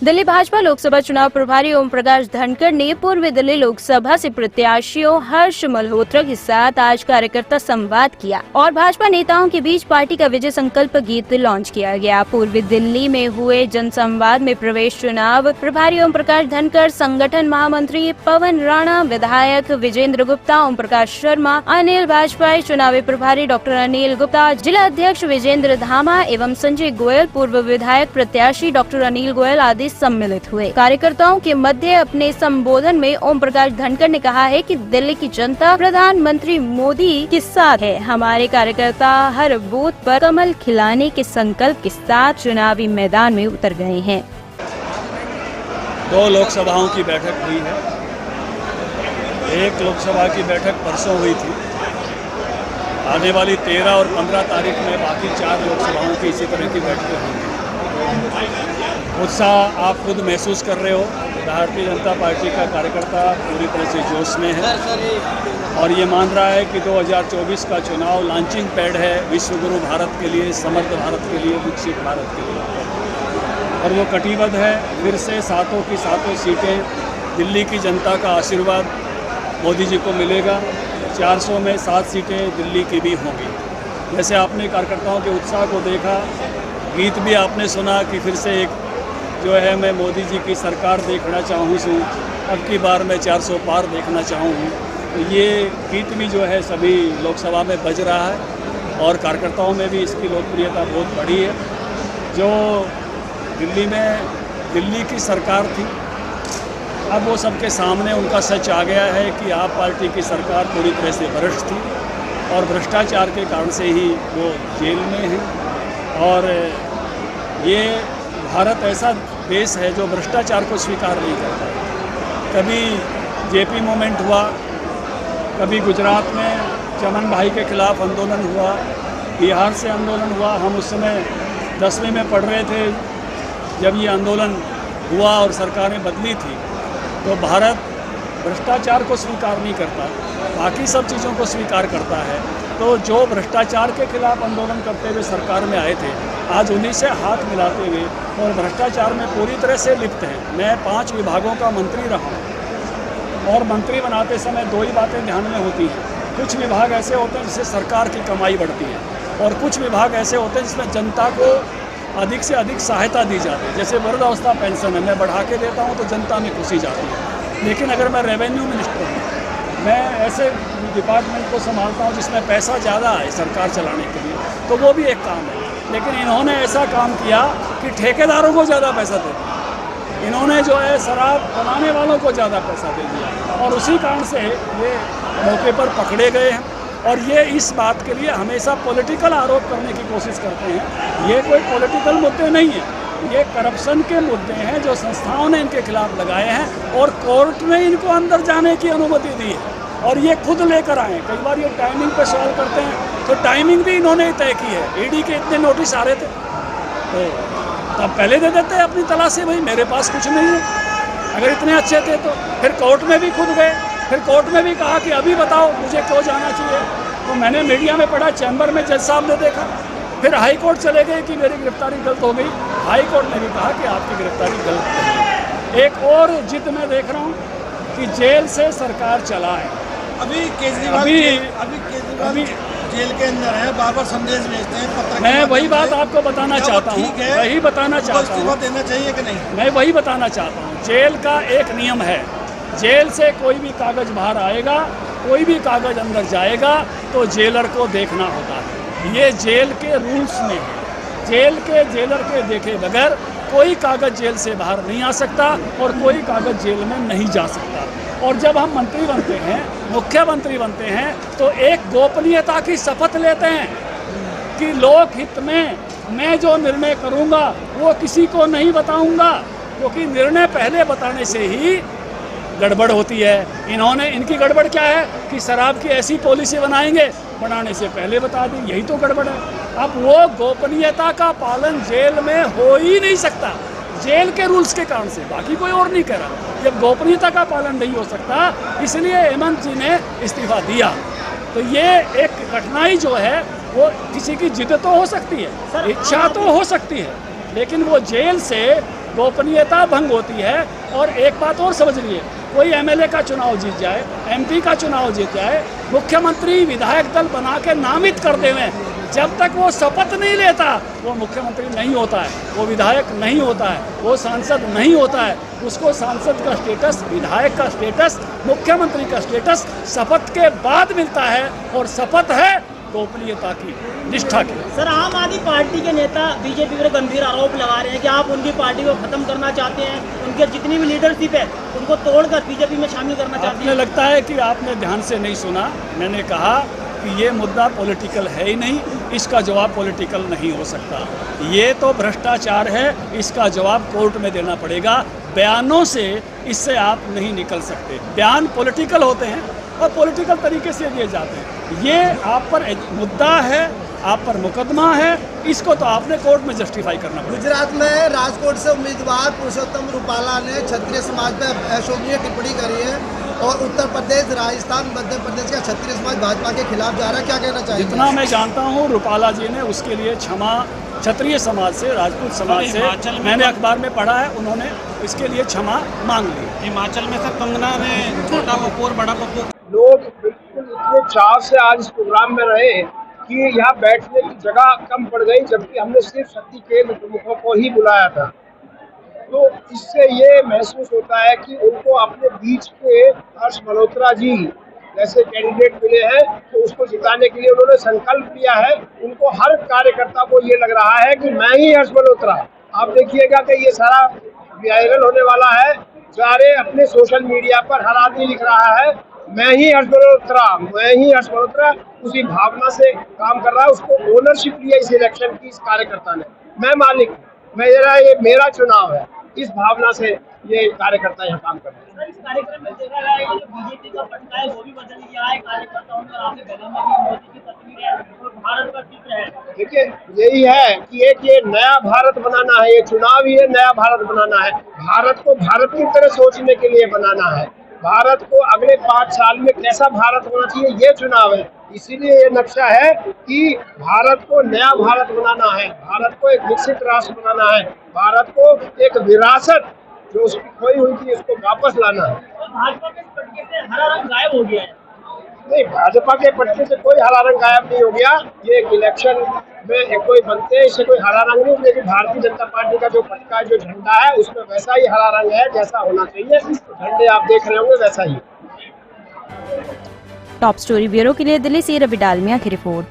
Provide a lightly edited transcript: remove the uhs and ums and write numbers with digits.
दिल्ली भाजपा लोकसभा चुनाव प्रभारी ओम प्रकाश धनखड़ ने पूर्वी दिल्ली लोकसभा से प्रत्याशियों हर्ष मल्होत्रा के साथ आज कार्यकर्ता संवाद किया और भाजपा नेताओं के बीच पार्टी का विजय संकल्प गीत लॉन्च किया गया। पूर्वी दिल्ली में हुए जनसंवाद में प्रवेश चुनाव प्रभारी ओम प्रकाश धनखड़, संगठन महामंत्री पवन राणा, विधायक विजेंद्र गुप्ता, ओम प्रकाश शर्मा, अनिल वाजपेयी, चुनावी प्रभारी डॉक्टर अनिल गुप्ता, जिला अध्यक्ष विजेंद्र धामा एवं संजय गोयल, पूर्व विधायक प्रत्याशी डॉक्टर अनिल गोयल आदि सम्मिलित हुए। कार्यकर्ताओं के मध्य अपने संबोधन में ओम प्रकाश धनखड़ ने कहा है कि दिल्ली की जनता प्रधानमंत्री मोदी के साथ है। हमारे कार्यकर्ता हर बूथ पर कमल खिलाने के संकल्प के साथ चुनावी मैदान में उतर गए हैं। 2 लोकसभाओं की बैठक हुई है। एक लोकसभा की बैठक परसों हुई थी। आने वाली 13 और 15 तारीख में बाकी 4 लोकसभाओं की इसी तरह की बैठकें होंगी। उत्साह आप खुद महसूस कर रहे हो। भारतीय जनता पार्टी का कार्यकर्ता पूरी तरह से जोश में है और ये मान रहा है कि 2024 का चुनाव लॉन्चिंग पैड है विश्वगुरु भारत के लिए, समर्थ भारत के लिए, विकसित भारत के लिए। और वो कटिबद्ध है। फिर से 7 की 7 सीटें दिल्ली की जनता का आशीर्वाद मोदी जी को मिलेगा। 400 में 7 सीटें दिल्ली की भी होंगी। जैसे आपने कार्यकर्ताओं के उत्साह को देखा, गीत भी आपने सुना कि फिर से एक जो है मैं मोदी जी की सरकार देखना चाहूँ अब की बार मैं 400 पार देखना चाहूँ। तो ये गीत भी जो है सभी लोकसभा में बज रहा है और कार्यकर्ताओं में भी इसकी लोकप्रियता बहुत बढ़ी है। जो दिल्ली में दिल्ली की सरकार थी, अब वो सबके सामने उनका सच आ गया है कि आप पार्टी की सरकार पूरी तरह से भ्रष्ट थी और भ्रष्टाचार के कारण से ही वो जेल में हैं। और ये भारत ऐसा देश है जो भ्रष्टाचार को स्वीकार नहीं करता। कभी जेपी मूवमेंट हुआ, कभी गुजरात में चमन भाई के खिलाफ आंदोलन हुआ, बिहार से आंदोलन हुआ। हम उस समय 10वीं में पढ़ रहे थे जब ये आंदोलन हुआ और सरकारें बदली थी। तो भारत भ्रष्टाचार को स्वीकार नहीं करता, बाकी सब चीज़ों को स्वीकार करता है। तो जो भ्रष्टाचार के खिलाफ आंदोलन करते हुए सरकार में आए थे, आज उन्हीं से हाथ मिलाते हुए और भ्रष्टाचार में पूरी तरह से लिप्त हैं। मैं 5 विभागों का मंत्री रहा हूँ और मंत्री बनाते समय 2 ही बातें ध्यान में होती हैं। कुछ विभाग ऐसे होते हैं जिससे सरकार की कमाई बढ़ती है और कुछ विभाग ऐसे होते हैं जिसमें जनता को अधिक से अधिक सहायता दी जाती है। जैसे वृद्धावस्था पेंशन है, मैं बढ़ा के देता हूँ तो जनता में खुशी जाती है। लेकिन अगर मैं रेवेन्यू मिनिस्टर हूँ, मैं ऐसे डिपार्टमेंट को संभालता हूँ जिसमें पैसा ज़्यादा है सरकार चलाने के लिए, तो वो भी एक काम है। लेकिन इन्होंने ऐसा काम किया कि ठेकेदारों को ज़्यादा पैसा दे दिया, इन्होंने जो है शराब बनाने वालों को ज़्यादा पैसा दे दिया और उसी कारण से ये मौके पर पकड़े गए हैं। और ये इस बात के लिए हमेशा पॉलिटिकल आरोप करने की कोशिश करते हैं। ये कोई पॉलिटिकल मुद्दे नहीं है, ये करप्शन के मुद्दे हैं जो संस्थाओं ने इनके खिलाफ लगाए हैं और कोर्ट ने इनको अंदर जाने की अनुमति दी है और ये खुद लेकर आए हैं। कई बार ये टाइमिंग पे सवाल करते हैं तो टाइमिंग भी इन्होंने तय की है। ईडी के इतने नोटिस आ रहे थे तो तब पहले दे देते अपनी तलाश से, भाई मेरे पास कुछ नहीं है। अगर इतने अच्छे थे तो फिर कोर्ट में भी खुद गए, फिर कोर्ट में भी कहा कि अभी बताओ मुझे क्यों जाना चाहिए। तो मैंने मीडिया में पढ़ा, चैम्बर में जज साहब ने देखा, फिर हाई कोर्ट चले गए कि मेरी गिरफ्तारी गलत हो गई। हाई कोर्ट ने भी कहा कि आपकी गिरफ्तारी गलत हो गई। एक और जिद मैं देख रहा हूँ कि जेल से सरकार चलाए। अभी केजरीवाल अभी जेल के अंदर है, बार-बार संदेश भेजते हैं, पत्र। मैं वही बात आपको बताना चाहता हूँ, वही बताना चाहता हूँ, देना चाहिए कि नहीं, मैं वही बताना चाहता हूँ। जेल का एक नियम है, जेल से कोई भी कागज बाहर आएगा, कोई भी कागज अंदर जाएगा तो जेलर को देखना होता है। ये जेल के रूल्स में है। जेल के जेलर के देखे बगैर कोई कागज जेल से बाहर नहीं आ सकता और कोई कागज जेल में नहीं जा सकता। और जब हम मंत्री बनते हैं, मुख्यमंत्री बनते हैं, तो एक गोपनीयता की शपथ लेते हैं कि लोक हित में मैं जो निर्णय करूंगा वो किसी को नहीं बताऊंगा, क्योंकि निर्णय पहले बताने से ही गड़बड़ होती है। इनकी गड़बड़ क्या है कि शराब की ऐसी पॉलिसी बनाने से पहले बता दी, यही तो गड़बड़ है। अब वो गोपनीयता का पालन जेल में हो ही नहीं सकता, जेल के रूल्स के कारण से, बाकी कोई और नहीं कह रहा। जब गोपनीयता का पालन नहीं हो सकता, इसलिए हेमंत जी ने इस्तीफा दिया। तो ये एक कठिनाई जो है वो किसी की जिद तो हो सकती है, इच्छा तो हो सकती है, लेकिन वो जेल से गोपनीयता भंग होती है। और एक बात और समझ लीजिए, कोई एमएलए का चुनाव जीत जाए, एमपी का चुनाव जीत जाए, मुख्यमंत्री विधायक दल बना के नामित कर देवें, जब तक वो शपथ नहीं लेता वो मुख्यमंत्री नहीं होता है, वो विधायक नहीं होता है, वो सांसद नहीं होता है। उसको सांसद का स्टेटस, विधायक का स्टेटस, मुख्यमंत्री का स्टेटस शपथ के बाद मिलता है, और शपथ है गोपनीयता की, निष्ठा की। सर, आम आदमी पार्टी के नेता बीजेपी पर गंभीर आरोप लगा रहे हैं कि आप उनकी पार्टी को खत्म करना चाहते हैं, उनके जितनी भी लीडरशिप है उनको तोड़कर बीजेपी में शामिल करना चाहते हैं। मुझे लगता है कि आपने ध्यान से नहीं सुना। मैंने कहा कि ये मुद्दा पॉलिटिकल है ही नहीं, इसका जवाब पॉलिटिकल नहीं हो सकता। ये तो भ्रष्टाचार है, इसका जवाब कोर्ट में देना पड़ेगा। बयानों से इससे आप नहीं निकल सकते। बयान पॉलिटिकल होते हैं और पॉलिटिकल तरीके से दिए जाते हैं। ये आप पर मुद्दा है, आप पर मुकदमा है, इसको तो आपने कोर्ट में जस्टिफाई करना पड़ेगा। गुजरात में राजकोट से उम्मीदवार पुरुषोत्तम रूपाला ने क्षत्रिय समाज पर अशोभनीय टिप्पणी करी है, और उत्तर प्रदेश, राजस्थान, मध्य प्रदेश का क्षत्रिय समाज भाजपा के खिलाफ जा रहा है, क्या कहना चाहिए? जितना मैं जानता हूँ रूपाला जी ने उसके लिए क्षमा क्षत्रिय समाज से, राजपूत समाज से, मैंने अखबार में पढ़ा है, उन्होंने इसके लिए क्षमा मांग ली। हिमाचल में सर कंगना ने छोटा पप्पू और बड़ा पप्पू, लोग बिल्कुल इतने चाव से आज इस प्रोग्राम में रहे कि यहाँ बैठने की जगह कम पड़ गई, जबकि हमने सिर्फ शक्ति केंद्र प्रमुखों को ही बुलाया था। तो इससे ये महसूस होता है कि उनको अपने बीच के हर्ष मल्होत्रा जी जैसे कैंडिडेट मिले हैं, तो उसको जिताने के लिए उन्होंने संकल्प लिया है। उनको हर कार्यकर्ता को ये लग रहा है कि मैं ही हर्ष मल्होत्रा। आप देखिएगा कि ये सारा वायरल होने वाला है, सारे अपने सोशल मीडिया पर हर आदमी लिख रहा है मैं ही हर्ष मल्होत्रा, मैं ही हर्ष मल्होत्रा। उसी भावना से काम कर रहा है, उसको ओनरशिप लिया इस इलेक्शन की इस कार्यकर्ता ने। मैं मालिक, ये मेरा चुनाव है, इस भावना से ये कार्यकर्ता यहाँ काम कर रहे हैं। इस कार्यक्रम में देखा गया है कि जो बीजेपी का पटना है वो भी बदल गया है, कार्यकर्ताओं ने आपके गले में भी मोदी की तस्वीर है और भारत का चित्र है। देखिए, यही है कि एक ये नया भारत बनाना है, ये चुनाव ही है नया भारत बनाना है। भारत को भारत की तरह सोचने के लिए बनाना है। भारत को अगले 5 साल में कैसा भारत होना चाहिए, ये चुनाव है। इसीलिए ये नक्शा है कि भारत को नया भारत बनाना है, भारत को एक विकसित राष्ट्र बनाना है, भारत को एक विरासत जो उसकी खोई हुई थी उसको वापस लाना है। भाजपा के पटके से हरा रंग गायब हो गया है। नहीं, भाजपा के पट्टे से कोई हरा रंग गायब नहीं हो गया। ये एक इलेक्शन में कोई बनते हैं, इससे कोई हरा रंग नहीं, लेकिन भारतीय जनता पार्टी का जो पटका, जो झंडा है, उसमें वैसा ही हरा रंग है जैसा होना चाहिए। झंडे आप देख रहे होंगे वैसा ही। टॉप स्टोरी ब्यूरो के लिए दिल्ली से रवि डालमिया की रिपोर्ट।